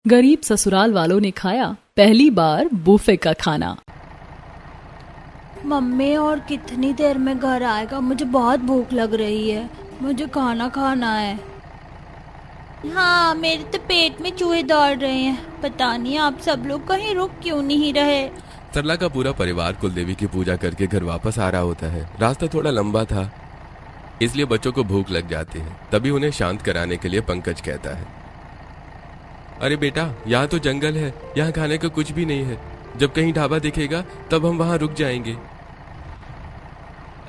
गरीब ससुराल वालों ने खाया पहली बार बुफे का खाना। मम्मी और कितनी देर में घर आएगा? मुझे बहुत भूख लग रही है, मुझे खाना खाना है। हाँ, मेरे तो पेट में चूहे दौड़ रहे हैं। पता नहीं आप सब लोग कहीं रुक क्यों नहीं रहे। सरला का पूरा परिवार कुलदेवी की पूजा करके घर वापस आ रहा होता है। रास्ता थोड़ा लंबा था, इसलिए बच्चों को भूख लग जाती है। तभी उन्हें शांत कराने के लिए पंकज कहता है, अरे बेटा, यहाँ तो जंगल है, यहाँ खाने का कुछ भी नहीं है। जब कहीं ढाबा दिखेगा तब हम वहां रुक जाएंगे।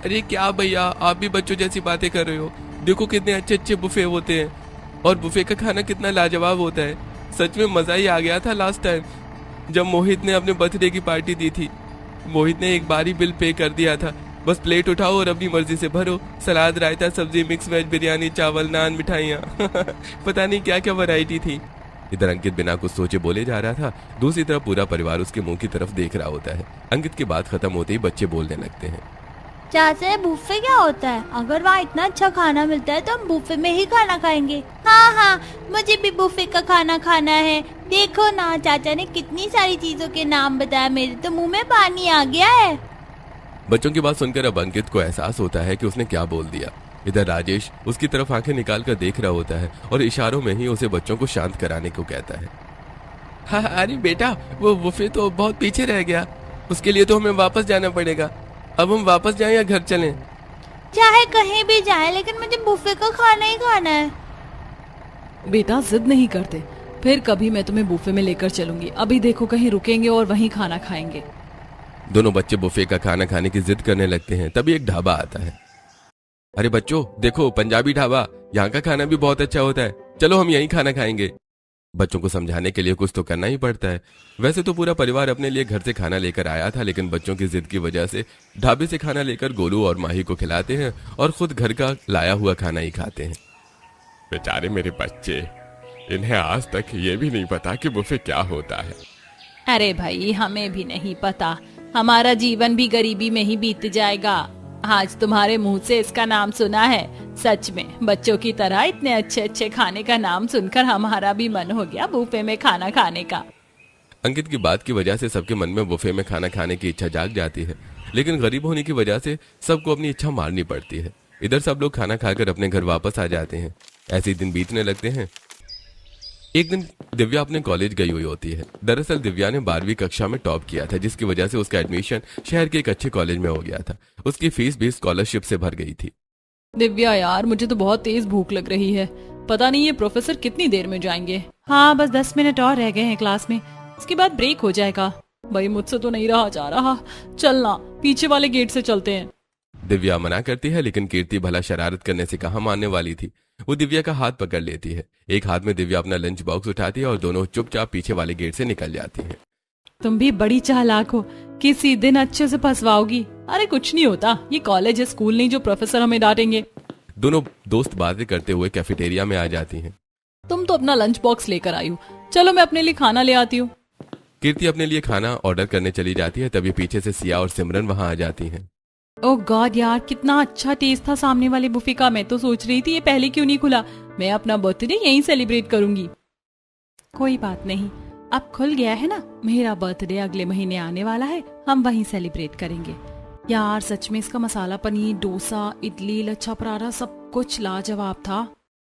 अरे क्या भैया, आप भी बच्चों जैसी बातें कर रहे हो। देखो कितने अच्छे अच्छे बुफे होते हैं और बुफे का खाना कितना लाजवाब होता है। सच में मजा ही आ गया था लास्ट टाइम जब मोहित ने अपने बर्थडे की पार्टी दी थी। मोहित ने एक बार ही बिल पे कर दिया था। बस प्लेट उठाओ और अपनी मर्जी से भरो। सलाद, रायता, सब्जी, मिक्स वेज, बिरयानी, चावल, नान, मिठाइयाँ पता नहीं क्या क्या वैरायटी थी। इधर अंकित बिना कुछ सोचे बोले जा रहा था, दूसरी तरफ पूरा परिवार उसके मुंह की तरफ देख रहा होता है। अंकित की बात खत्म होते ही बच्चे बोलने लगते हैं, चाचा, बुफे क्या होता है? अगर वहाँ इतना अच्छा खाना मिलता है तो हम बुफे में ही खाना खाएंगे। हाँ हाँ, मुझे भी बुफे का खाना खाना है। देखो ना, चाचा ने कितनी सारी चीजों के नाम बताया, मेरे तो मुंह में पानी आ गया है। बच्चों की बात सुनकर अब अंकित को एहसास होता है कि उसने क्या बोल दिया। इधर राजेश उसकी तरफ आंखें निकाल कर देख रहा होता है और इशारों में ही उसे बच्चों को शांत कराने को कहता है। हाँ, अरे बेटा, वो बुफे तो बहुत पीछे रह गया, उसके लिए तो हमें वापस जाना पड़ेगा। अब हम वापस जाएं या घर चलें? चाहे कहीं भी जाए, लेकिन मुझे बुफे का खाना ही खाना है। बेटा जिद नहीं करते, फिर कभी मैं तुम्हें बुफे में लेकर चलूंगी। अभी देखो कहीं रुकेंगे और वहीं खाना खाएंगे। दोनों बच्चे बुफे का खाना खाने की जिद करने लगते हैं। तभी एक ढाबा आता है। अरे बच्चों देखो, पंजाबी ढाबा, यहाँ का खाना भी बहुत अच्छा होता है, चलो हम यहीं खाना खाएंगे। बच्चों को समझाने के लिए कुछ तो करना ही पड़ता है। वैसे तो पूरा परिवार अपने लिए घर से खाना लेकर आया था, लेकिन बच्चों की जिद की वजह से ढाबे से खाना लेकर गोलू और माही को खिलाते हैं और खुद घर का लाया हुआ खाना ही खाते हैं। बेचारे मेरे बच्चे, इन्हें आज तक ये भी नहीं पता कि बुफे क्या होता है। अरे भाई, हमें भी नहीं पता, हमारा जीवन भी गरीबी में ही बीत जाएगा। आज तुम्हारे मुंह से इसका नाम सुना है। सच में बच्चों की तरह इतने अच्छे अच्छे खाने का नाम सुनकर हमारा भी मन हो गया बुफे में खाना खाने का। अंकित की बात की वजह से सबके मन में बुफे में खाना खाने की इच्छा जाग जाती है, लेकिन गरीब होने की वजह से सबको अपनी इच्छा मारनी पड़ती है। इधर सब लोग खाना खाकर अपने घर वापस आ जाते हैं। ऐसे ही दिन बीतने लगते हैं। एक दिन दिव्या अपने कॉलेज गई हुई होती है। दरअसल दिव्या ने 12वीं कक्षा में टॉप किया था, जिसकी वजह से उसका एडमिशन शहर के एक अच्छे कॉलेज में हो गया था। उसकी फीस भी स्कॉलरशिप से भर गई थी। दिव्या यार, मुझे तो बहुत तेज भूख लग रही है। पता नहीं ये प्रोफेसर कितनी देर में जाएंगे। हाँ, बस 10 मिनट और रह गए हैं क्लास में, उसके बाद ब्रेक हो जाएगा। भाई मुझसे तो नहीं रहा जा रहा, चलना पीछे वाले गेट से चलते हैं। दिव्या मना करती है, लेकिन कीर्ति भला शरारत करने से कहाँ मानने वाली थी। वो दिव्या का हाथ पकड़ लेती है। एक हाथ में दिव्या अपना लंच बॉक्स उठाती है और दोनों चुपचाप पीछे वाले गेट से निकल जाती हैं। तुम भी बड़ी चालाक हो, किसी दिन अच्छे से फंसवाओगी। अरे कुछ नहीं होता, ये कॉलेज है, स्कूल नहीं जो प्रोफेसर हमें डांटेंगे। दोनों दोस्त बातें करते हुए कैफेटेरिया में आ जाती हैं। तुम तो अपना लंच बॉक्स लेकर आई हो, चलो मैं अपने लिए खाना ले आती हूँ। कीर्ति अपने लिए खाना ऑर्डर करने चली जाती है। तभी पीछे से सिया और सिमरन वहां आ जाती हैं। ओह गॉड यार, कितना अच्छा टेस्ट था सामने वाले बुफे का। मैं तो सोच रही थी ये पहले क्यों नहीं खुला। मैं अपना बर्थडे यहीं सेलिब्रेट करूंगी। कोई बात नहीं, अब खुल गया है ना। मेरा बर्थडे अगले महीने आने वाला है, हम वहीं सेलिब्रेट करेंगे। यार सच में इसका मसाला पनीर, डोसा, इडली, लच्छा पराठा सब कुछ लाजवाब था।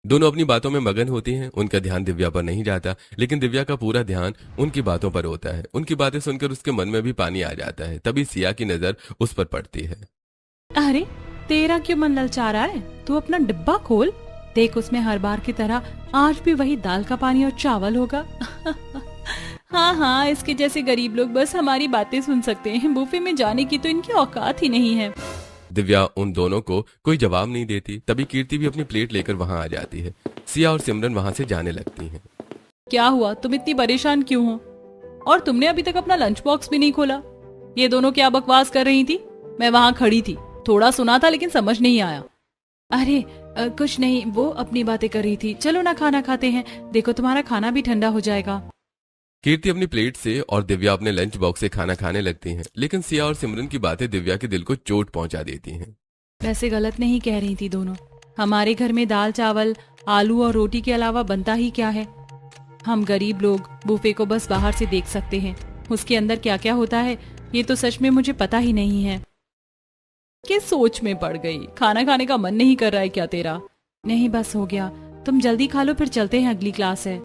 दोनों अपनी बातों में मगन होती हैं। उनका ध्यान दिव्या पर नहीं जाता, लेकिन दिव्या का पूरा ध्यान उनकी बातों पर होता है। उनकी बातें सुनकर उसके मन में भी पानी आ जाता है। तभी सिया की नजर उस पर पड़ती है। अरे तेरा क्यों मन ललचा रहा है? तू अपना डिब्बा खोल, देख उसमें हर बार की तरह आज भी वही दाल का पानी और चावल होगा। हाँ हाँ, इसके जैसे गरीब लोग बस हमारी बातें सुन सकते हैं, बुफे में जाने की तो इनकी औकात ही नहीं है। दिव्या उन दोनों को कोई जवाब नहीं देती। तभी कीर्ति भी अपनी प्लेट लेकर वहां आ जाती है। सिया और सिमरन वहां से जाने लगती हैं। क्या हुआ, तुम इतनी परेशान क्यों हो? और तुमने अभी तक अपना लंच बॉक्स भी नहीं खोला। ये दोनों क्या बकवास कर रही थी? मैं वहां खड़ी थी, थोड़ा सुना था लेकिन समझ नहीं आया। अरे कुछ नहीं, वो अपनी बातें कर रही थी। चलो ना खाना खाते हैं, देखो तुम्हारा खाना भी ठंडा हो जाएगा। कीर्ति अपनी प्लेट से और दिव्या अपने लंच बॉक्स से खाना खाने लगती हैं, लेकिन सिया और सिमरन की बातें दिव्या के दिल को चोट पहुंचा देती हैं। वैसे गलत नहीं कह रही थी दोनों। हमारे घर में दाल चावल, आलू और रोटी के अलावा बनता ही क्या है। हम गरीब लोग बुफे को बस बाहर से देख सकते हैं, उसके अंदर क्या क्या होता है ये तो सच में मुझे पता ही नहीं है। किस सोच में पड़ गई? खाना खाने का मन नहीं कर रहा है क्या तेरा? नहीं बस हो गया, तुम जल्दी खा लो, फिर चलते हैं, अगली क्लास है।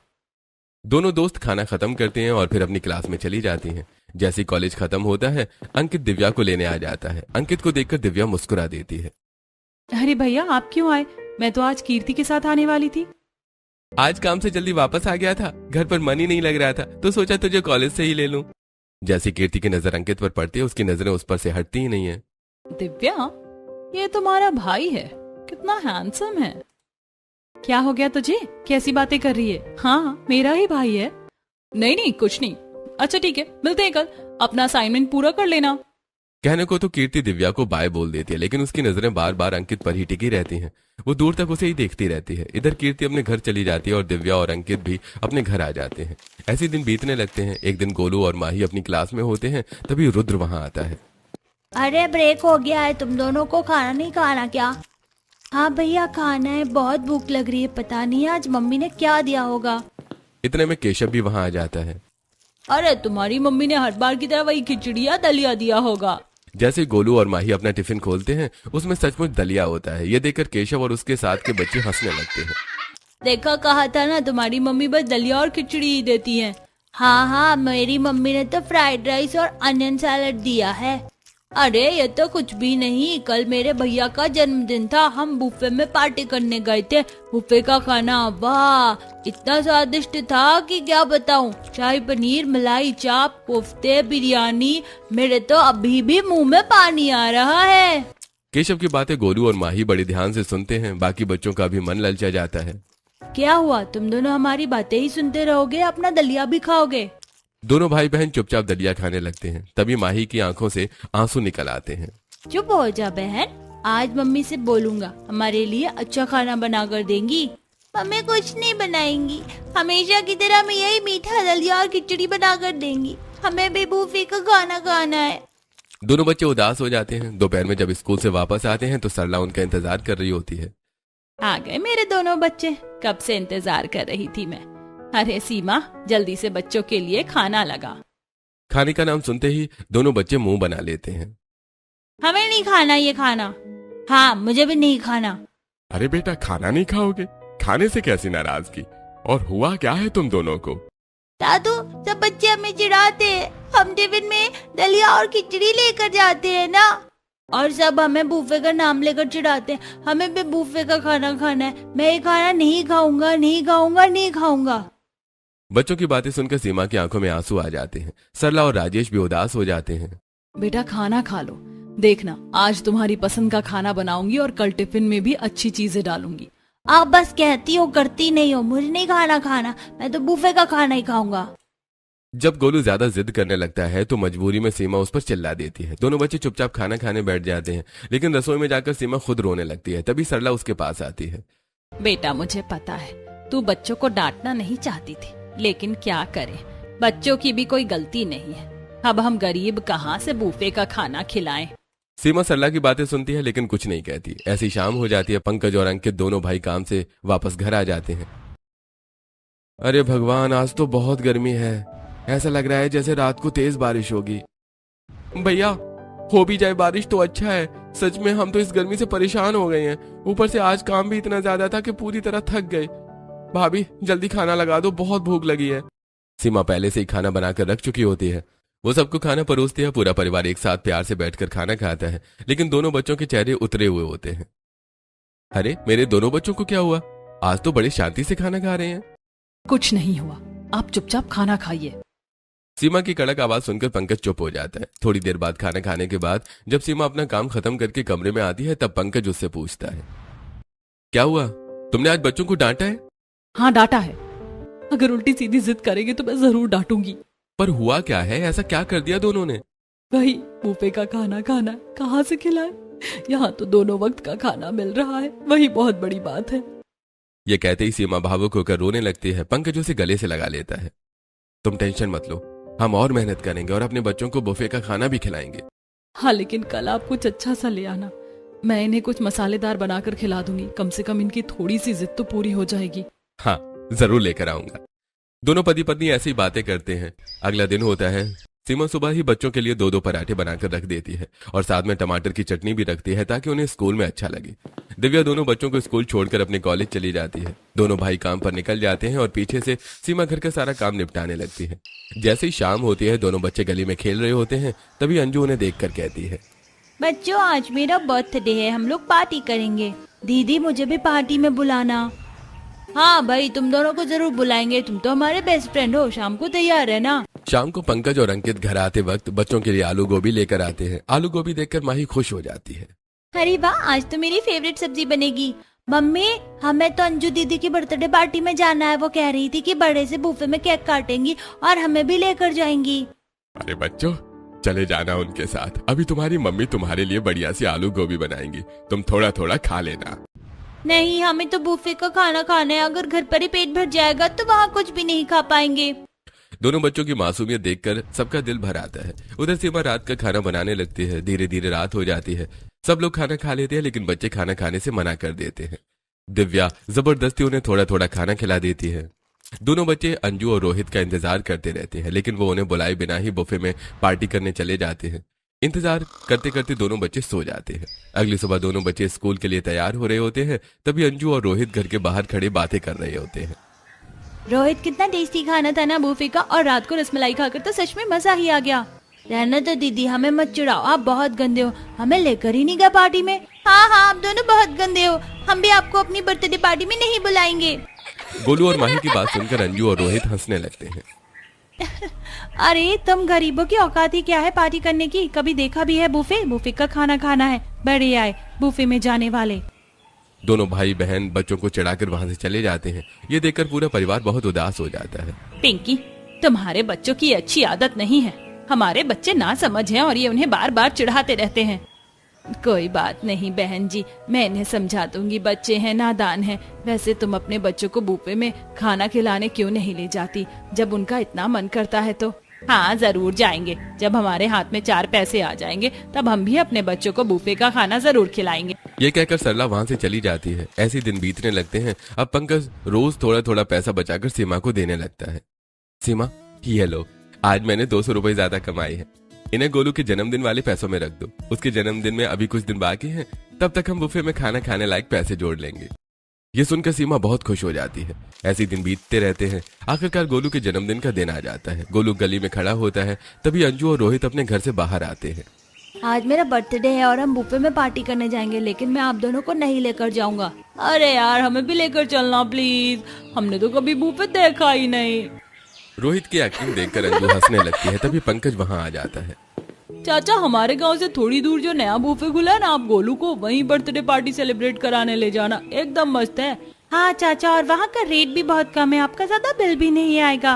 दोनों दोस्त खाना खत्म करते हैं और फिर अपनी क्लास में चली जाती हैं। जैसे ही कॉलेज खत्म होता है, अंकित दिव्या को लेने आ जाता है। अंकित को देखकर दिव्या मुस्कुरा देती है। अरे भैया आप क्यों आए? मैं तो आज कीर्ति के साथ आने वाली थी। आज काम से जल्दी वापस आ गया था, घर पर मन ही नहीं लग रहा था, तो सोचा तुझे कॉलेज से ही ले लूं। जैसे कीर्ति की नजर अंकित पर पड़ती है, उसकी नजरें उस पर से हटती ही नहीं है। दिव्या, ये तुम्हारा भाई है, कितना हैंडसम है। क्या हो गया तुझे? कैसी बातें कर रही है? हाँ मेरा ही भाई है। नहीं नहीं कुछ नहीं। अच्छा ठीक है, मिलते हैं कल, अपना असाइनमेंट पूरा कर लेना। कहने को तो कीर्ति दिव्या को बाय बोल देती है, लेकिन उसकी नजरें बार बार अंकित पर ही टिकी रहती हैं। वो दूर तक उसे ही देखती रहती है। इधर कीर्ति अपने घर चली जाती है और दिव्या और अंकित भी अपने घर आ जाते हैं। ऐसे दिन बीतने लगते हैं। एक दिन गोलू और माही अपनी क्लास में होते हैं, तभी रुद्र वहां आता है। अरे ब्रेक हो गया है, तुम दोनों को खाना नहीं खाना क्या? हाँ भैया खाना है, बहुत भूख लग रही है, पता नहीं आज मम्मी ने क्या दिया होगा। इतने में केशव भी वहां आ जाता है। अरे तुम्हारी मम्मी ने हर बार की तरह वही खिचड़ी या दलिया दिया होगा। जैसे ही गोलू और माही अपना टिफिन खोलते हैं, उसमें सचमुच दलिया होता है। ये देखकर केशव और उसके साथ के बच्चे हंसने लगते हैं। देखा, कहा था ना तुम्हारी मम्मी बस दलिया और खिचड़ी ही देती है। हाँ हाँ, मेरी मम्मी ने तो फ्राइड राइस और अनियन सैलेड दिया है। अरे ये तो कुछ भी नहीं, कल मेरे भैया का जन्मदिन था, हम बुफे में पार्टी करने गए थे। बुफे का खाना वाह, इतना स्वादिष्ट था कि क्या बताऊं। शाही पनीर, मलाई चाप, कोफ्ते, बिरयानी, मेरे तो अभी भी मुंह में पानी आ रहा है। केशव की बातें गोलू और माही बड़े ध्यान से सुनते हैं। बाकी बच्चों का भी मन ललचा जाता है। क्या हुआ, तुम दोनों हमारी बातें ही सुनते रहोगे, अपना दलिया भी खाओगे? दोनों भाई बहन चुपचाप दलिया खाने लगते हैं। तभी माही की आंखों से आंसू निकल आते हैं। चुप हो जा बहन, आज मम्मी से बोलूंगा, हमारे लिए अच्छा खाना बना कर देंगी। मम्मी कुछ नहीं बनाएंगी, हमेशा की तरह हमें यही मीठा दलिया और खिचड़ी बना कर देंगी। हमें भी बुफे का खाना खाना है। दोनों बच्चे उदास हो जाते हैं। दोपहर में जब स्कूल से वापस आते हैं तो सरला उनका इंतजार कर रही होती है। आ गए मेरे दोनों बच्चे, कब से इंतजार कर रही थी मैं। अरे सीमा, जल्दी से बच्चों के लिए खाना लगा। खाने का नाम सुनते ही दोनों बच्चे मुंह बना लेते हैं। हमें नहीं खाना ये खाना। हाँ मुझे भी नहीं खाना। अरे बेटा, खाना नहीं खाओगे? खाने से कैसी नाराजगी? और हुआ क्या है तुम दोनों को? दादू, सब बच्चे हमें चिढ़ाते हैं, हम टिफिन में दलिया और खिचड़ी लेकर जाते हैं ना, और सब हमें बुफे का नाम लेकर चिढ़ाते हैं। हमें भी बुफे का खाना खाना है। मैं ये खाना नहीं खाऊंगा, नहीं खाऊंगा, नहीं खाऊंगा। बच्चों की बातें सुनकर सीमा की आंखों में आंसू आ जाते हैं। सरला और राजेश भी उदास हो जाते हैं। बेटा खाना खा लो, देखना आज तुम्हारी पसंद का खाना बनाऊंगी और कल टिफिन में भी अच्छी चीजें डालूंगी। आप बस कहती हो, करती नहीं हो। मुझे नहीं खाना, मैं तो बुफे का खाना ही खाऊंगा। जब गोलू ज्यादा जिद करने लगता है तो मजबूरी में सीमा उस पर चिल्ला देती है। दोनों बच्चे चुपचाप खाना खाने बैठ जाते हैं, लेकिन रसोई में जाकर सीमा खुद रोने लगती है। तभी सरला उसके पास आती है। बेटा मुझे पता है तू बच्चों को डांटना नहीं चाहती थी, लेकिन क्या करें, बच्चों की भी कोई गलती नहीं है। अब हम गरीब कहाँ से बुफे का खाना खिलाएं। सीमा सरला की बातें सुनती है लेकिन कुछ नहीं कहती। ऐसी शाम हो जाती है। पंकज और अंकित दोनों भाई काम से वापस घर आ जाते हैं। अरे भगवान, आज तो बहुत गर्मी है। ऐसा लग रहा है जैसे रात को तेज बारिश होगी। भैया, हो भी जाए बारिश तो अच्छा है। सच में हम तो इस गर्मी से परेशान हो गए हैं। ऊपर से आज काम भी इतना ज्यादा था कि पूरी तरह थक गए। भाभी जल्दी खाना लगा दो, बहुत भूख लगी है। सीमा पहले से ही खाना बनाकर रख चुकी होती है। वो सबको खाना परोसती है। पूरा परिवार एक साथ प्यार से बैठकर खाना खाता है, लेकिन दोनों बच्चों के चेहरे उतरे हुए होते हैं। अरे मेरे दोनों बच्चों को क्या हुआ? आज तो बड़ी शांति से खाना खा रहे हैं। कुछ नहीं हुआ, आप चुपचाप खाना खाइए। सीमा की कड़क आवाज सुनकर पंकज चुप हो जाता है। थोड़ी देर बाद खाना खाने के बाद जब सीमा अपना काम खत्म करके कमरे में आती है, तब पंकज उससे पूछता है, क्या हुआ? तुमने आज बच्चों को डांटा है? हाँ डांटा है। अगर उल्टी सीधी जिद करेंगे तो मैं जरूर डांटूंगी। पर हुआ क्या है? ऐसा क्या कर दिया दोनों ने? वही बुफे का खाना खाना, कहाँ से खिलाए? यहाँ तो दोनों वक्त का खाना मिल रहा है, वही बहुत बड़ी बात है। ये कहते ही सीमा भावुक होकर रोने लगती है। पंकज उसे गले से लगा लेता है। तुम टेंशन मत लो, हम और मेहनत करेंगे और अपने बच्चों को बुफे का खाना भी खिलाएंगे। हाँ लेकिन कल आप कुछ अच्छा सा ले आना, मैं इन्हें कुछ मसालेदार बनाकर खिला दूंगी। कम से कम इनकी थोड़ी सी जिद तो पूरी हो जाएगी। हाँ जरूर लेकर आऊंगा। दोनों पति पत्नी ऐसी बातें करते हैं। अगला दिन होता है। सीमा सुबह ही बच्चों के लिए 2-2 पराठे बनाकर रख देती है और साथ में टमाटर की चटनी भी रखती है ताकि उन्हें स्कूल में अच्छा लगे। दिव्या दोनों बच्चों को स्कूल छोड़कर अपने कॉलेज चली जाती है। दोनों भाई काम पर निकल जाते हैं और पीछे से सीमा घर का सारा काम निपटाने लगती है। जैसे ही शाम होती है, दोनों बच्चे गली में खेल रहे होते हैं, तभी अंजू उन्हें देखकर कहती है, बच्चों आज मेरा बर्थडे है, हम लोग पार्टी करेंगे। दीदी मुझे भी पार्टी में बुलाना। हाँ भाई, तुम दोनों को जरूर बुलाएंगे, तुम तो हमारे बेस्ट फ्रेंड हो। शाम को तैयार है ना? शाम को पंकज और अंकित घर आते वक्त बच्चों के लिए आलू गोभी लेकर आते हैं। आलू गोभी देखकर माही खुश हो जाती है। अरे वाह, आज तो मेरी फेवरेट सब्जी बनेगी। मम्मी, हमें तो अंजू दीदी की बर्थडे पार्टी में जाना है। वो कह रही थी कि बड़े से बुफे में केक काटेंगी और हमें भी लेकर जाएंगी। अरे बच्चों, चले जाना उनके साथ। अभी तुम्हारी मम्मी तुम्हारे लिए बढ़िया सी आलू गोभी बनाएंगी, तुम थोड़ा थोड़ा खा लेना। नहीं, हमें तो बुफे का खाना खाना है। अगर घर पर ही पेट भर जाएगा तो वहाँ कुछ भी नहीं खा पाएंगे। दोनों बच्चों की मासूमियत देखकर सबका दिल भर आता है। उधर सीमा रात का खाना बनाने लगती है। धीरे धीरे रात हो जाती है। सब लोग खाना खा लेते हैं, लेकिन बच्चे खाना खाने से मना कर देते हैं। दिव्या जबरदस्ती उन्हें थोड़ा थोड़ा खाना खिला देती है। दोनों बच्चे अंजू और रोहित का इंतजार करते रहते हैं, लेकिन वो उन्हें बुलाए बिना ही बुफे में पार्टी करने चले जाते हैं। इंतजार करते करते दोनों बच्चे सो जाते हैं। अगली सुबह दोनों बच्चे स्कूल के लिए तैयार हो रहे होते हैं, तभी अंजू और रोहित घर के बाहर खड़े बातें कर रहे होते हैं। रोहित, कितना टेस्टी खाना था ना बुफे का, और रात को रसमलाई खाकर तो सच में मजा ही आ गया। रहना तो दीदी, हमें मत चिढ़ाओ, आप बहुत गंदे हो, हमें लेकर ही नहीं गए पार्टी में। हाँ हाँ, आप दोनों बहुत गंदे हो, हम भी आपको अपनी बर्थडे पार्टी में नहीं बुलाएंगे। गोलू और माही की बात सुनकर अंजू और रोहित हंसने लगते हैं। अरे तुम गरीबों की औकात ही क्या है पार्टी करने की? कभी देखा भी है बुफे का खाना खाना है, बड़े आए बुफे में जाने वाले। दोनों भाई बहन बच्चों को चिढ़ाकर वहां से चले जाते हैं। ये देखकर पूरा परिवार बहुत उदास हो जाता है। पिंकी, तुम्हारे बच्चों की अच्छी आदत नहीं है। हमारे बच्चे ना समझ हैं और ये उन्हें बार बार चिढ़ाते रहते हैं। कोई बात नहीं बहन जी, मैं इन्हें समझा दूंगी, बच्चे हैं, नादान हैं। वैसे तुम अपने बच्चों को बुफे में खाना खिलाने क्यों नहीं ले जाती? जब उनका इतना मन करता है तो। हाँ जरूर जाएंगे, जब हमारे हाथ में 4 पैसे आ जाएंगे तब हम भी अपने बच्चों को बुफे का खाना जरूर खिलाएंगे। ये कहकर सरला वहाँ से चली जाती है। ऐसे दिन बीतने लगते हैं। अब पंकज रोज थोड़ा थोड़ा पैसा बचाकर सीमा को देने लगता है। सीमा, ये लो, आज मैंने 200 रुपए ज्यादा कमाए हैं, इन्हें गोलू के जन्मदिन वाले पैसों में रख दो। उसके जन्मदिन में अभी कुछ दिन बाकी हैं, तब तक हम बुफे में खाना खाने लायक पैसे जोड़ लेंगे। ये सुनकर सीमा बहुत खुश हो जाती है। ऐसे दिन बीतते रहते हैं। आखिरकार गोलू के जन्मदिन का दिन आ जाता है। गोलू गली में खड़ा होता है, तभी अंजू और रोहित अपने घर से बाहर आते हैं। आज मेरा बर्थडे है और हम बुफे में पार्टी करने जाएंगे, लेकिन मैं आप दोनों को नहीं लेकर जाऊंगा। अरे यार, हमें भी लेकर चलना प्लीज, हमने तो कभी बुफे देखा ही नहीं। रोहित की एक्टिंग देखकर अंजू हंसने लगती है। तभी पंकज वहाँ आ जाता है। चाचा, हमारे गांव से थोड़ी दूर जो नया बुफे खुला है ना, आप गोलू को वहीं बर्थडे पार्टी सेलिब्रेट कराने ले जाना, एकदम मस्त है। हाँ चाचा, और वहाँ का रेट भी बहुत कम है, आपका ज्यादा बिल भी नहीं आएगा।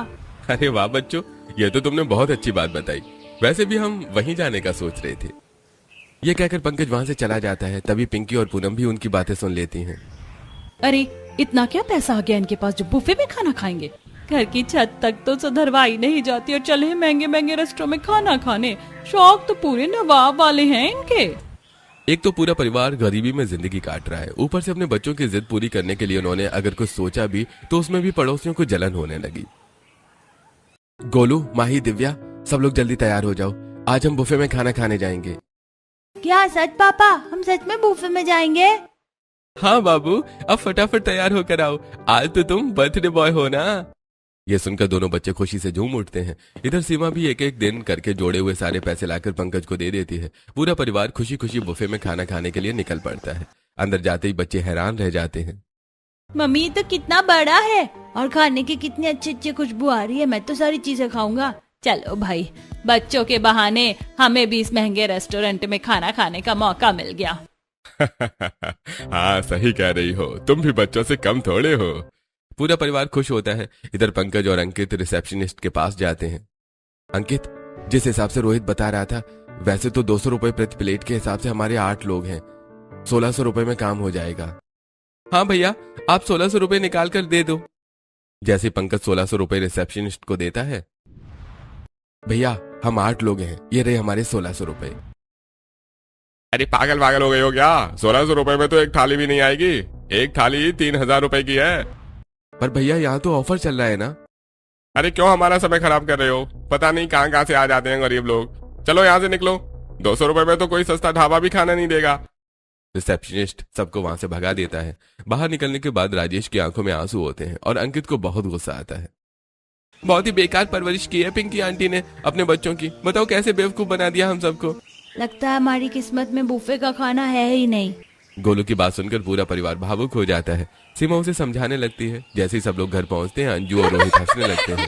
अरे वाह बच्चों, ये तो तुमने बहुत अच्छी बात बताई। वैसे भी हम वहीं जाने का सोच रहे थे। ये कहकर पंकज वहाँ से चला जाता है। तभी पिंकी और पूनम भी उनकी बातें सुन लेती हैं। अरे इतना क्या पैसा आ गया इनके पास जो बुफे में खाना खाएंगे? घर की छत तक तो सुधरवाई नहीं जाती और चले महंगे महंगे रेस्टोरेंट में खाना खाने। शौक तो पूरे नवाब वाले हैं इनके। एक तो पूरा परिवार गरीबी में जिंदगी काट रहा है, ऊपर से अपने बच्चों की जिद पूरी करने के लिए उन्होंने अगर कुछ सोचा भी तो उसमें भी पड़ोसियों को जलन होने लगी। गोलू, माही, दिव्या, सब लोग जल्दी तैयार हो जाओ, आज हम बुफे में खाना खाने जाएंगे। क्या सच पापा? हम सच में बुफे में जाएंगे? हाँ बाबू, अब फटाफट तैयार होकर आओ, आज तो तुम बर्थडे बॉय हो ना। ये सुनकर दोनों बच्चे खुशी से झूम उठते हैं। इधर सीमा भी एक एक दिन करके जोड़े हुए सारे पैसे लाकर पंकज को दे देती है। पूरा परिवार खुशी खुशी बुफे में खाना खाने के लिए निकल पड़ता है। अंदर जाते ही बच्चे हैरान रह जाते हैं। मम्मी, ये तो कितना बड़ा है और खाने की कितनी अच्छी अच्छी खुशबू आ रही है, मैं तो सारी चीजें खाऊंगा। चलो भाई, बच्चों के बहाने हमें भी इस महंगे रेस्टोरेंट में खाना खाने का मौका मिल गया। हाँ सही कह रही हो, तुम भी बच्चों से कम थोड़े हो। पूरा परिवार खुश होता है। इधर पंकज और अंकित रिसेप्शनिस्ट के पास जाते हैं। अंकित, जिस हिसाब से रोहित बता रहा था, वैसे तो 200 रुपए प्रति प्लेट के हिसाब से हमारे 8 लोग हैं, 1600 रुपए में काम हो जाएगा। हाँ भैया, आप 1600 रुपए निकाल कर दे दो। जैसे पंकज 1600 रुपए रिसेप्शनिस्ट को देता है, भैया हम 8 लोग हैं, ये रहे हमारे 1600 रुपए। अरे पागल पागल हो गए हो क्या? 1600 रुपए में तो एक थाली भी नहीं आएगी, एक थाली 3000 रुपए की है। पर भैया यहाँ तो ऑफर चल रहा है ना। अरे क्यों हमारा समय खराब कर रहे हो? पता नहीं कहाँ कहाँ से आ जाते हैं गरीब लोग। चलो यहाँ से निकलो, 200 रुपए में तो कोई सस्ता ढाबा भी खाना नहीं देगा। रिसेप्शनिस्ट सबको वहां से भगा देता है। बाहर निकलने के बाद राजेश की आंखों में आंसू होते हैं और अंकित को बहुत गुस्सा आता है। बहुत ही बेकार परवरिश की है पिंकी आंटी ने अपने बच्चों की। बताओ कैसे बेवकूफ बना दिया हम सबको। लगता है हमारी किस्मत में बुफे का खाना है ही नहीं। गोलू की बात सुनकर पूरा परिवार भावुक हो जाता है। सीमा उसे समझाने लगती है। जैसे ही सब लोग घर पहुंचते हैं अंजू और रोहित हंसने लगते हैं।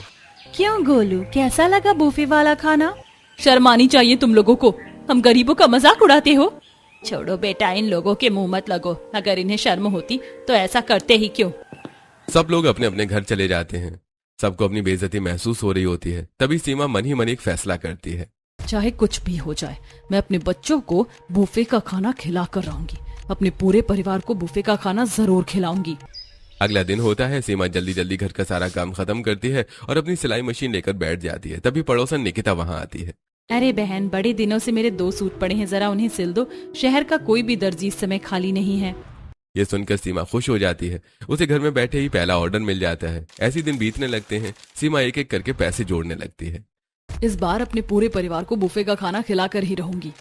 क्यों गोलू, कैसा लगा बुफे वाला खाना? शर्म आनी चाहिए तुम लोगों को, हम गरीबों का मजाक उड़ाते हो। छोड़ो बेटा, इन लोगों के मुंह मत लगो। अगर इन्हें शर्म होती तो ऐसा करते ही क्यों। सब लोग अपने अपने घर चले जाते हैं। सबको अपनी बेइज्जती महसूस हो रही होती है। तभी सीमा मन ही मन एक फैसला करती है। चाहे कुछ भी हो जाए, मैं अपने बच्चों को बुफे का खाना खिला कर रहूंगी। अपने पूरे परिवार को बुफे का खाना जरूर खिलाऊंगी। अगला दिन होता है। सीमा जल्दी जल्दी घर का सारा काम खत्म करती है और अपनी सिलाई मशीन लेकर बैठ जाती है। तभी पड़ोसन निकिता वहां आती है। अरे बहन, बड़े दिनों से मेरे 2 सूट पड़े हैं, जरा उन्हें सिल दो। शहर का कोई भी दर्जी इस समय खाली नहीं है। ये सुनकर सीमा खुश हो जाती है। उसे घर में बैठे ही पहला ऑर्डर मिल जाता है। ऐसे दिन बीतने लगते हैं। सीमा एक एक करके पैसे जोड़ने लगती है। इस बार अपने पूरे परिवार को बुफे का खाना खिलाकर ही रहूंगी।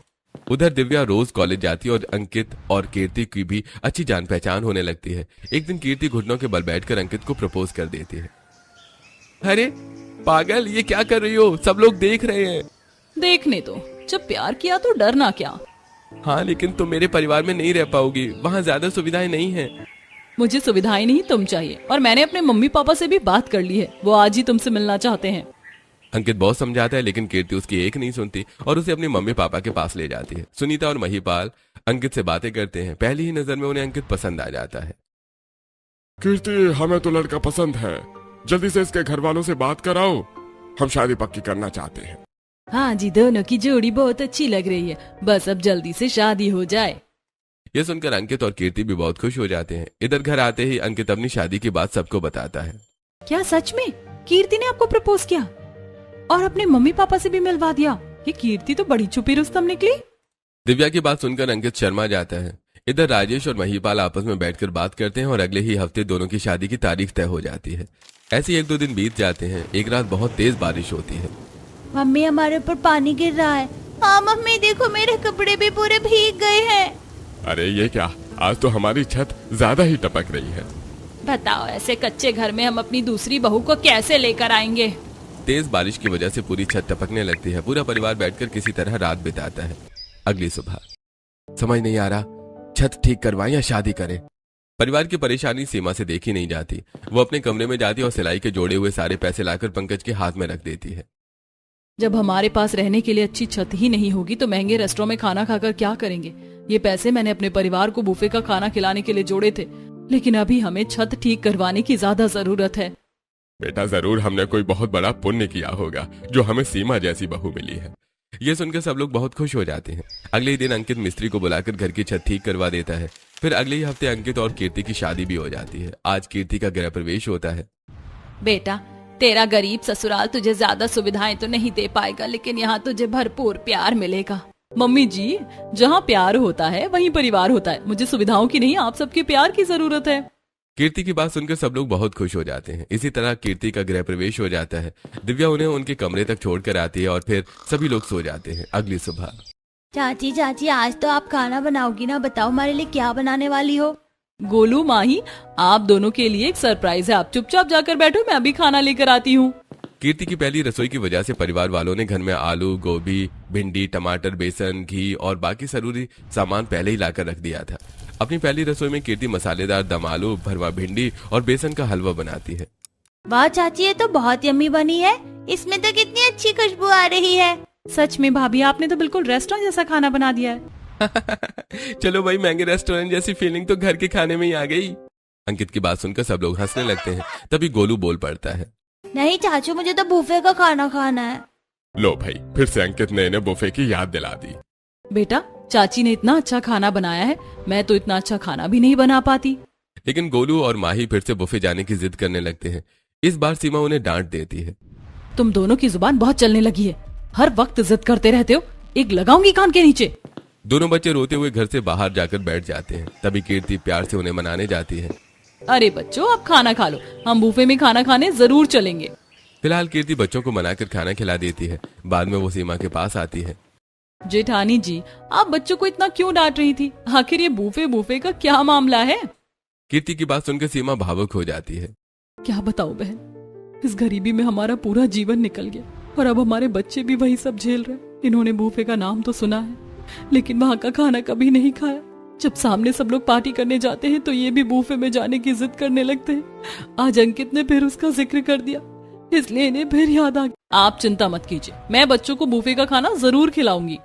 उधर दिव्या रोज कॉलेज जाती है और अंकित और कीर्ति की भी अच्छी जान पहचान होने लगती है। एक दिन कीर्ति घुटनों के बल बैठकर अंकित को प्रपोज कर देती है। अरे पागल, ये क्या कर रही हो? सब लोग देख रहे हैं। देखने दो, जब प्यार किया तो डरना क्या। हाँ, लेकिन तुम मेरे परिवार में नहीं रह पाओगी। वहाँ ज्यादा सुविधाएं नहीं है। मुझे सुविधाएं नहीं, तुम चाहिए। और मैंने अपने मम्मी पापा से भी बात कर ली है, वो आज ही तुमसे मिलना चाहते हैं। अंकित बहुत समझाता है लेकिन कीर्ति उसकी एक नहीं सुनती और उसे अपने मम्मी पापा के पास ले जाती है। सुनीता और महिपाल अंकित से बातें करते हैं। पहली ही नजर में उन्हें अंकित पसंद आ जाता है। कीर्ति, हमें तो लड़का पसंद है, जल्दी से इसके घर वालों से बात कराओ, हम शादी पक्की करना चाहते हैं। हाँ जी, दोनों की जोड़ी बहुत अच्छी लग रही है, बस अब जल्दी से शादी हो जाए। ये सुनकर अंकित और कीर्ति भी बहुत खुश हो जाते हैं। इधर घर आते ही अंकित अपनी शादी की बात सबको बताता है। क्या सच में कीर्ति ने आपको प्रपोज किया और अपने मम्मी पापा से भी मिलवा दिया? ये कीर्ति तो बड़ी छुपी रुस्तम निकली। दिव्या की बात सुनकर अंकित शर्मा जाता है। इधर राजेश और महिपाल आपस में बैठकर बात करते हैं और अगले ही हफ्ते दोनों की शादी की तारीख तय हो जाती है। ऐसे 1-2 दिन बीत जाते हैं। एक रात बहुत तेज बारिश होती है। मम्मी, हमारे ऊपर पानी गिर रहा है। हाँ मम्मी, देखो मेरे कपड़े भी पूरे भीग गए हैं। अरे ये क्या, आज तो हमारी छत ज्यादा ही टपक रही है। बताओ, ऐसे कच्चे घर में हम अपनी दूसरी बहू को कैसे लेकर आएंगे? तेज बारिश की वजह से पूरी छत टपकने लगती है। पूरा परिवार बैठकर किसी तरह रात बिताता है। अगली सुबह समझ नहीं आ रहा, छत ठीक करवाएं या शादी करें। परिवार की परेशानी सीमा से देखी नहीं जाती। वो अपने कमरे में जाती और सिलाई के जोड़े हुए सारे पैसे लाकर पंकज के हाथ में रख देती है। जब हमारे पास रहने के लिए अच्छी छत ही नहीं होगी तो महंगे रेस्टोरेंट में खाना खाकर क्या करेंगे? ये पैसे मैंने अपने परिवार को बुफे का खाना खिलाने के लिए जोड़े थे, लेकिन अभी हमें छत ठीक करवाने की ज्यादा जरूरत है। बेटा, जरूर हमने कोई बहुत बड़ा पुण्य किया होगा जो हमें सीमा जैसी बहू मिली है। ये सुनकर सब लोग बहुत खुश हो जाते हैं। अगले ही दिन अंकित मिस्त्री को बुलाकर घर की छत ठीक करवा देता है। फिर अगले ही हफ्ते अंकित और कीर्ति की शादी भी हो जाती है। आज कीर्ति का गृह प्रवेश होता है। बेटा, तेरा गरीब ससुराल तुझे ज्यादा सुविधाएं तो नहीं दे पाएगा, लेकिन यहाँ तुझे भरपूर प्यार मिलेगा। मम्मी जी, जहाँ प्यार होता है वहीं परिवार होता है। मुझे सुविधाओं की नहीं, आप सबके प्यार की जरूरत है। कीर्ति की बात सुनकर सब लोग बहुत खुश हो जाते हैं। इसी तरह कीर्ति का गृह प्रवेश हो जाता है। दिव्या उन्हें उनके कमरे तक छोड़कर आती है और फिर सभी लोग सो जाते हैं। अगली सुबह चाची चाची, आज तो आप खाना बनाओगी ना? बताओ हमारे लिए क्या बनाने वाली हो? गोलू, माही, आप दोनों के लिए एक सरप्राइज है। आप चुपचाप जाकर बैठो, मैं अभी खाना लेकर आती हूँ। कीर्ति की पहली रसोई की वजह से परिवार वालों ने घर में आलू, गोभी, भिंडी, टमाटर, बेसन, घी और बाकी जरूरी सामान पहले ही लाकर रख दिया था। अपनी पहली रसोई में कीर्ति मसालेदार दम आलू, भरवा भिंडी और बेसन का हलवा बनाती है। वाह चाची, ये तो बहुत यम्मी बनी है। इसमें तो कितनी अच्छी खुशबू आ रही है। सच में भाभी, आपने तो बिल्कुल रेस्टोरेंट जैसा खाना बना दिया है। चलो भाई, महंगे रेस्टोरेंट जैसी फीलिंग तो घर के खाने में ही आ गई। अंकित की बात सुनकर सब लोग हंसने लगते हैं। तभी गोलू बोल पड़ता है, नहीं चाचू, मुझे तो बुफे का खाना खाना है। लो भाई, फिर से अंकित ने इन्हें बुफे की याद दिला दी। बेटा, चाची ने इतना अच्छा खाना बनाया है, मैं तो इतना अच्छा खाना भी नहीं बना पाती। लेकिन गोलू और माही फिर से बुफे जाने की जिद करने लगते हैं। इस बार सीमा उन्हें डांट देती है। तुम दोनों की जुबान बहुत चलने लगी है, हर वक्त जिद करते रहते हो, एक लगाऊंगी कान के नीचे। दोनों बच्चे रोते हुए घर से बाहर जाकर बैठ जाते हैं। तभी कीर्ति प्यार से उन्हें मनाने जाती है। अरे बच्चों, आप खाना खा लो, हम बुफे में खाना खाने जरूर चलेंगे। फिलहाल कीर्ति बच्चों को मनाकर खाना खिला देती है। बाद में वो सीमा के पास आती है। जेठानी जी, आप बच्चों को इतना क्यों डांट रही थी? आखिर ये बूफे का क्या मामला है? कीर्ति की बात सुनकर सीमा भावुक हो जाती है। क्या बताऊं बहन, इस गरीबी में हमारा पूरा जीवन निकल गया और अब हमारे बच्चे भी वही सब झेल रहे हैं। इन्होंने बूफे का नाम तो सुना है, लेकिन वहां का खाना कभी नहीं खाया। जब सामने सब लोग पार्टी करने जाते हैं तो ये भी बूफे में जाने की जिद करने लगते हैं। आज अंकित ने फिर उसका जिक्र कर दिया, इसलिए इन्हें फिर याद आ गया। आप चिंता मत कीजिए, मैं बच्चों को बूफे का खाना जरूर खिलाऊंगी।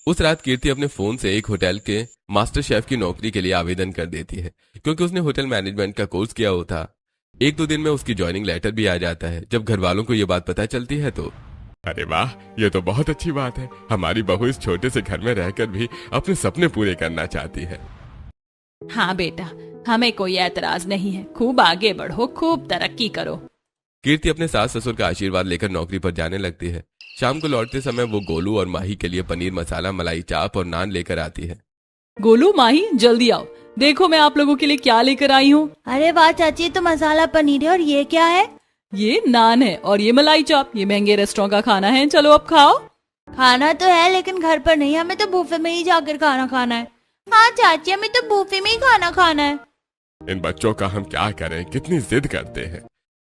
उस रात कीर्ति अपने फोन से एक होटल के मास्टर शेफ की नौकरी के लिए आवेदन कर देती है, क्योंकि उसने होटल मैनेजमेंट का कोर्स किया हुआ था। 1-2 दिन में उसकी ज्वाइनिंग लेटर भी आ जाता है। जब घर वालों को ये बात पता चलती है तो अरे वाह, ये तो बहुत अच्छी बात है। हमारी बहू इस छोटे से घर में रहकर भी अपने सपने पूरे करना चाहती है। हाँ बेटा, हमें कोई एतराज नहीं है। खूब आगे बढ़ो, खूब तरक्की करो। कीर्ति अपने सास ससुर का आशीर्वाद लेकर नौकरी पर जाने लगती है। शाम को लौटते समय वो गोलू और माही के लिए पनीर मसाला, मलाई चाप और नान लेकर आती है। गोलू, माही, जल्दी आओ, देखो मैं आप लोगों के लिए क्या लेकर आई हूँ। अरे वाह चाची, तो मसाला पनीर है और ये क्या है? ये नान है और ये मलाई चाप। ये महंगे रेस्टोरेंट का खाना है, चलो अब खाओ। खाना तो है लेकिन घर पर नहीं, हमें तो बूफे में ही जाकर खाना खाना है। हाँ चाची, हमें तो बूफे में ही खाना खाना है। इन बच्चों का हम क्या करें, कितनी जिद करते हैं।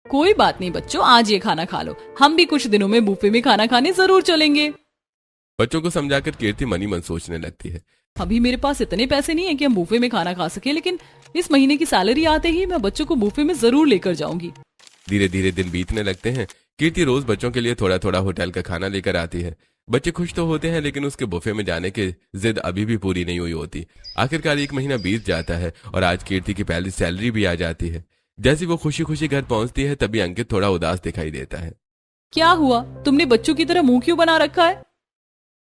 कोई बात नहीं बच्चों, आज ये खाना खा लो, हम भी कुछ दिनों में बूफे में खाना खाने जरूर चलेंगे। बच्चों को समझाकर कीर्ति मनी मन सोचने लगती है। अभी मेरे पास इतने पैसे नहीं है कि हम बूफे में खाना खा सके, लेकिन इस महीने की सैलरी आते ही मैं बच्चों को बूफे में जरूर लेकर जाऊंगी। धीरे धीरे दिन बीतने लगते हैं। कीर्ति रोज बच्चों के लिए थोड़ा थोड़ा होटल का खाना लेकर आती है। बच्चे खुश तो होते हैं, लेकिन उसके बुफे में जाने की जिद अभी भी पूरी नहीं हुई होती। आखिरकार 1 महीना बीत जाता है और आज कीर्ति की पहली सैलरी भी आ जाती है। जैसे वो खुशी खुशी घर पहुंचती है, तभी अंकित थोड़ा उदास दिखाई देता है। क्या हुआ, तुमने बच्चों की तरह मुंह क्यों बना रखा है?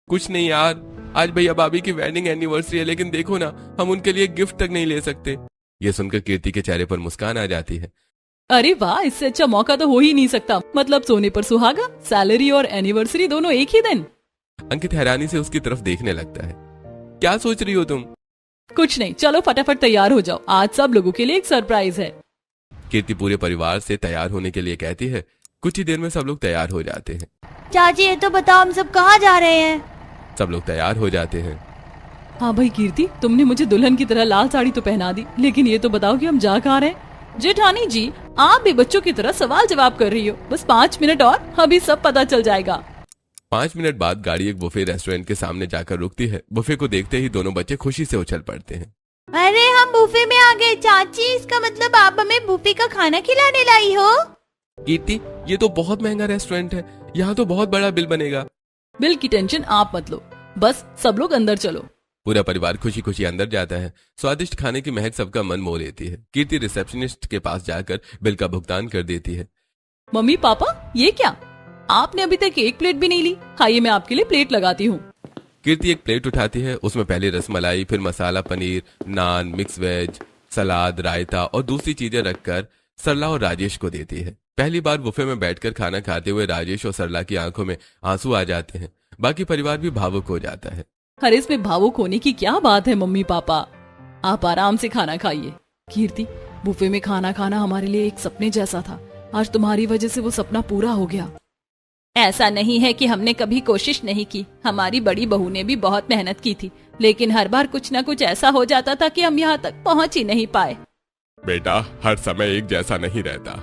कुछ नहीं यार, आज भैया भाभी की वेडिंग एनिवर्सरी है, लेकिन देखो ना, हम उनके लिए गिफ्ट तक नहीं ले सकते। ये सुनकर कीर्ति के चेहरे पर मुस्कान आ जाती है। अरे वाह, इससे अच्छा मौका तो हो ही नहीं सकता। मतलब सोने पर सुहागा, सैलरी और एनिवर्सरी दोनों एक ही दिन। अंकित हैरानी से उसकी तरफ देखने लगता है। क्या सोच रही हो तुम? कुछ नहीं, चलो फटाफट तैयार हो जाओ, आज सब लोगों के लिए एक सरप्राइज है। कीर्ति पूरे परिवार से तैयार होने के लिए कहती है। कुछ ही देर में सब लोग तैयार हो जाते हैं। चाची ये तो बताओ, हम सब कहाँ जा रहे हैं? सब लोग तैयार हो जाते हैं। हाँ भाई कीर्ति, तुमने मुझे दुल्हन की तरह लाल साड़ी तो पहना दी, लेकिन ये तो बताओ कि हम जा कहाँ रहे हैं? जेठानी जी, आप भी बच्चों की तरह सवाल जवाब कर रही हो। बस 5 मिनट और, अभी सब पता चल जाएगा। 5 मिनट बाद गाड़ी एक बुफे रेस्टोरेंट के सामने जाकर रुकती है। बुफे को देखते ही दोनों बच्चे खुशी से उछल पड़ते हैं। अरे हम बुफे में आ गए चाची, इसका मतलब आप हमें बुफे का खाना खिलाने लाई हो? कीर्ति, ये तो बहुत महंगा रेस्टोरेंट है, यहाँ तो बहुत बड़ा बिल बनेगा। बिल की टेंशन आप मत लो, बस सब लोग अंदर चलो। पूरा परिवार खुशी खुशी अंदर जाता है। स्वादिष्ट खाने की महक सबका मन मोह लेती है। कीर्ति रिसेप्शनिस्ट के पास जाकर बिल का भुगतान कर देती है। मम्मी पापा, ये क्या, आपने अभी तक एक प्लेट भी नहीं ली? आइए मैं आपके लिए प्लेट लगाती हूँ। कीर्ति एक प्लेट उठाती है। उसमें पहले रसमलाई, फिर मसाला पनीर, नान, मिक्स वेज, सलाद, रायता और दूसरी चीजें रखकर सरला और राजेश को देती है। पहली बार बुफे में बैठकर खाना खाते हुए राजेश और सरला की आंखों में आंसू आ जाते हैं। बाकी परिवार भी भावुक हो जाता है। अरे इसमें भावुक होने की क्या बात है मम्मी पापा, आप आराम से खाना खाइए। कीर्ति, बुफे में खाना खाना हमारे लिए एक सपने जैसा था, आज तुम्हारी वजह से वो सपना पूरा हो गया। ऐसा नहीं है कि हमने कभी कोशिश नहीं की। हमारी बड़ी बहू ने भी बहुत मेहनत की थी, लेकिन हर बार कुछ न कुछ ऐसा हो जाता था कि हम यहाँ तक पहुँच ही नहीं पाए। बेटा, हर समय एक जैसा नहीं रहता।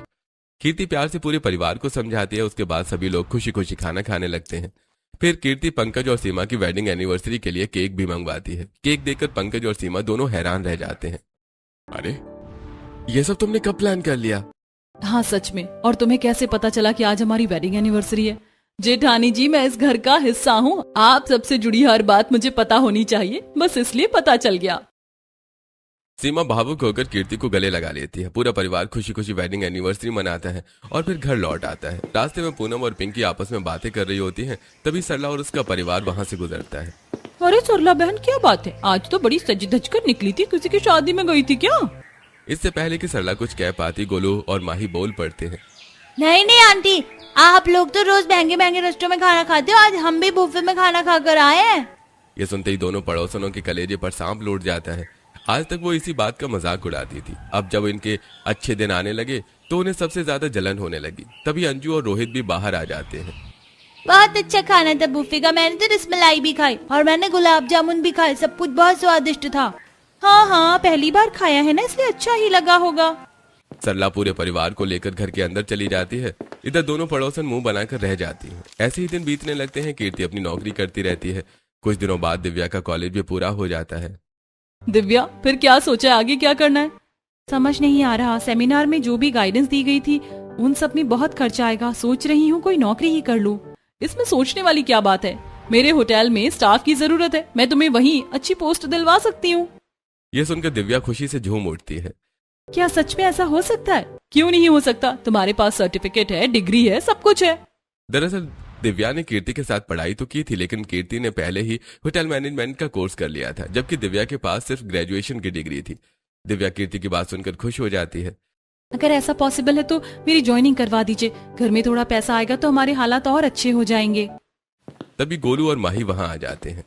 कीर्ति प्यार से पूरे परिवार को समझाती है। उसके बाद सभी लोग खुशी खुशी खाना खाने लगते हैं। फिर कीर्ति पंकज और सीमा की वेडिंग एनिवर्सरी के लिए केक भी मंगवाती है। केक देखकर पंकज और सीमा दोनों हैरान रह जाते हैं। अरे ये सब तुमने कब प्लान कर लिया? हाँ सच में, और तुम्हें कैसे पता चला कि आज हमारी वेडिंग एनिवर्सरी है? जेठानी जी, मैं इस घर का हिस्सा हूँ, आप सबसे जुड़ी हर बात मुझे पता होनी चाहिए, बस इसलिए पता चल गया। सीमा भावुक होकर कीर्ति को गले लगा लेती है। पूरा परिवार खुशी खुशी वेडिंग एनिवर्सरी मनाता है और फिर घर लौट आता है। रास्ते में पूनम और पिंकी आपस में बातें कर रही होती हैं। तभी सरला और उसका परिवार वहां से गुजरता है। अरे सरला बहन, क्या बात है, आज तो बड़ी सज धज कर निकली थी, किसी की शादी में गई थी क्या? इससे पहले कि सरला कुछ कह पाती, गोलू और माही बोल पड़ते हैं। नहीं नहीं आंटी, आप लोग तो रोज महंगे महंगे रेस्टोरेंट में खाना खाते हो, आज हम भी बुफे में खाना खाकर आए हैं। ये सुनते ही दोनों पड़ोसनों के कलेजे पर सांप लौट जाता है। आज तक वो इसी बात का मजाक उड़ाती थी। अब जब इनके अच्छे दिन आने लगे तो उन्हें सबसे ज्यादा जलन होने लगी। तभी अंजू और रोहित भी बाहर आ जाते हैं। बहुत अच्छा खाना था बुफे का, मैंने तो रसमलाई भी खाई और मैंने गुलाब जामुन भी खाए, सब कुछ बहुत स्वादिष्ट था। हाँ हाँ, पहली बार खाया है ना, इसलिए अच्छा ही लगा होगा। सरला पूरे परिवार को लेकर घर के अंदर चली जाती है। इधर दोनों पड़ोसन मुंह बनाकर रह जाती हैं। ऐसे ही दिन बीतने लगते हैं। कीर्ति अपनी नौकरी करती रहती है। कुछ दिनों बाद दिव्या का कॉलेज भी पूरा हो जाता है। दिव्या, फिर क्या सोचा, आगे क्या करना है? समझ नहीं आ रहा। सेमिनार में जो भी गाइडेंस दी गई थी उन सब में बहुत खर्चा आएगा। सोच रही हूँ कोई नौकरी ही कर लूँ। इसमें सोचने वाली क्या बात है? मेरे होटल में स्टाफ की जरूरत है, मैं तुम्हें वहीं अच्छी पोस्ट दिलवा सकती हूँ। ये सुनकर दिव्या खुशी से झूम उठती है। क्या सच में ऐसा हो सकता है? क्यों नहीं हो सकता? तुम्हारे पास सर्टिफिकेट है, डिग्री है, सब कुछ है। दरअसल दिव्या ने कीर्ति के साथ पढ़ाई तो की थी, लेकिन कीर्ति ने पहले ही होटल मैनेजमेंट का कोर्स कर लिया था, जबकि दिव्या के पास सिर्फ ग्रेजुएशन की डिग्री थी। दिव्या कीर्ति की बात सुनकर खुश हो जाती है। अगर ऐसा पॉसिबल है तो मेरी ज्वाइनिंग करवा दीजिए। घर में थोड़ा पैसा आएगा तो हमारे हालात और अच्छे हो जाएंगे। तभी गोलू और माही वहां आ जाते हैं।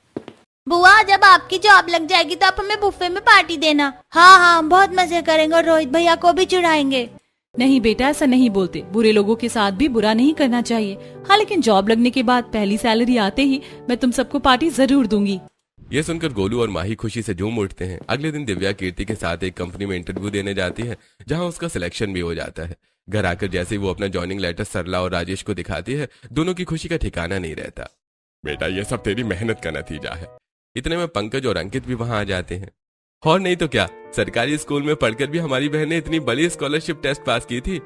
बुआ, जब आपकी जॉब लग जाएगी तो आप हमें बुफे में पार्टी देना। हाँ हाँ, हम बहुत मजे करेंगे और रोहित भैया को भी चुराएंगे। नहीं बेटा, ऐसा नहीं बोलते। बुरे लोगों के साथ भी बुरा नहीं करना चाहिए। हाँ, लेकिन जॉब लगने के बाद पहली सैलरी आते ही मैं तुम सबको पार्टी जरूर दूंगी। ये सुनकर गोलू और माही खुशी से झूम उठते हैं। अगले दिन दिव्या कीर्ति के साथ एक कंपनी में इंटरव्यू देने जाती है, जहां उसका सिलेक्शन भी हो जाता है। घर आकर जैसे ही वो अपना ज्वाइनिंग लेटर सरला और राजेश को दिखाती है, दोनों की खुशी का ठिकाना नहीं रहता। बेटा, ये सब तेरी मेहनत का नतीजा है। इतने में पंकज और अंकित भी वहां आ जाते हैं। और नहीं तो क्या, सरकारी स्कूल में पढ़कर भी हमारी बहन ने इतनी बड़ी स्कॉलरशिप टेस्ट पास की थी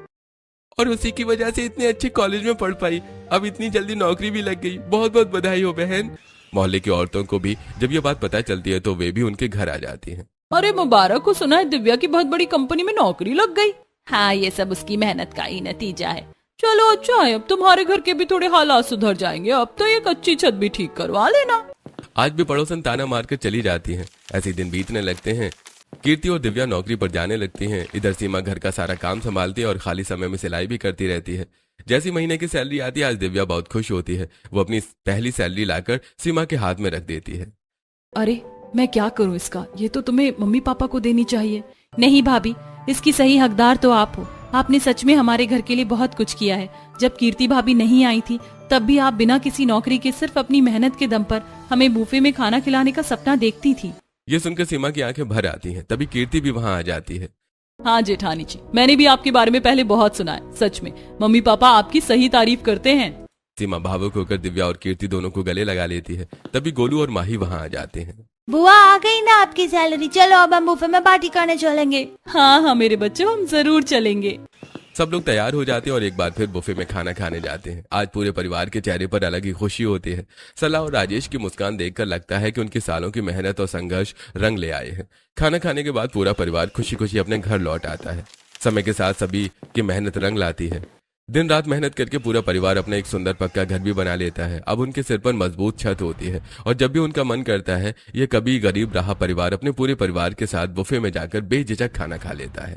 और उसी की वजह से इतने अच्छे कॉलेज में पढ़ पाई। अब इतनी जल्दी नौकरी भी लग गई। बहुत बहुत बधाई हो बहन। मोहल्ले की औरतों को भी जब ये बात पता चलती है तो वे भी उनके घर आ जाती हैं। अरे मुबारक हो, सुना है दिव्या की बहुत बड़ी कंपनी में नौकरी लग गई। हाँ, ये सब उसकी मेहनत का ही नतीजा है। चलो अच्छा है, अब तुम्हारे घर के भी थोड़े हालात सुधर जाएंगे। अब तो एक अच्छी छत भी ठीक करवा लेना। आज भी पड़ोसन ताना मारकर चली जाती हैं। ऐसे दिन बीतने लगते हैं। कीर्ति और दिव्या नौकरी पर जाने लगती हैं। इधर सीमा घर का सारा काम संभालती है और खाली समय में सिलाई भी करती रहती है। जैसी महीने की सैलरी आती है, आज दिव्या बहुत खुश होती है। वो अपनी पहली सैलरी लाकर सीमा के हाथ में रख देती है। अरे मैं क्या करूं इसका? ये तो तुम्हें मम्मी पापा को देनी चाहिए। नहीं भाभी, इसकी सही हकदार तो आप हो। आपने सच में हमारे घर के लिए बहुत कुछ किया है। जब कीर्ति भाभी नहीं आई थी तब भी आप बिना किसी नौकरी के सिर्फ अपनी मेहनत के दम पर हमें बुफे में खाना खिलाने का सपना देखती थी। ये सुनकर सीमा की आंखें भर आती हैं। तभी कीर्ति भी वहां आ जाती है। हाँ जेठानी जी, मैंने भी आपके बारे में पहले बहुत सुना है। सच में मम्मी पापा आपकी सही तारीफ करते हैं। सीमा भावुक होकर दिव्या और कीर्ति दोनों को गले लगा लेती है। तभी गोलू और माही वहां आ जाते हैं। बुआ, आ गई ना आपकी सैलरी, चलो अब हम बुफे में पार्टी करने चलेंगे। हाँ हाँ मेरे बच्चों, हम जरूर चलेंगे। सब लोग तैयार हो जाते हैं और एक बार फिर बुफे में खाना खाने जाते हैं। आज पूरे परिवार के चेहरे पर अलग ही खुशी होती है। सरला और राजेश की मुस्कान देखकर लगता है कि उनकी सालों की मेहनत और संघर्ष रंग ले आए हैं। खाना खाने के बाद पूरा परिवार खुशी खुशी अपने घर लौट आता है। समय के साथ सभी की मेहनत रंग लाती है। दिन रात मेहनत करके पूरा परिवार अपना एक सुंदर पक्का घर भी बना लेता है। अब उनके सिर पर मजबूत छत होती है और जब भी उनका मन करता है, ये कभी गरीब रहा परिवार अपने पूरे परिवार के साथ बुफे में जाकर बेझिझक खाना खा लेता है।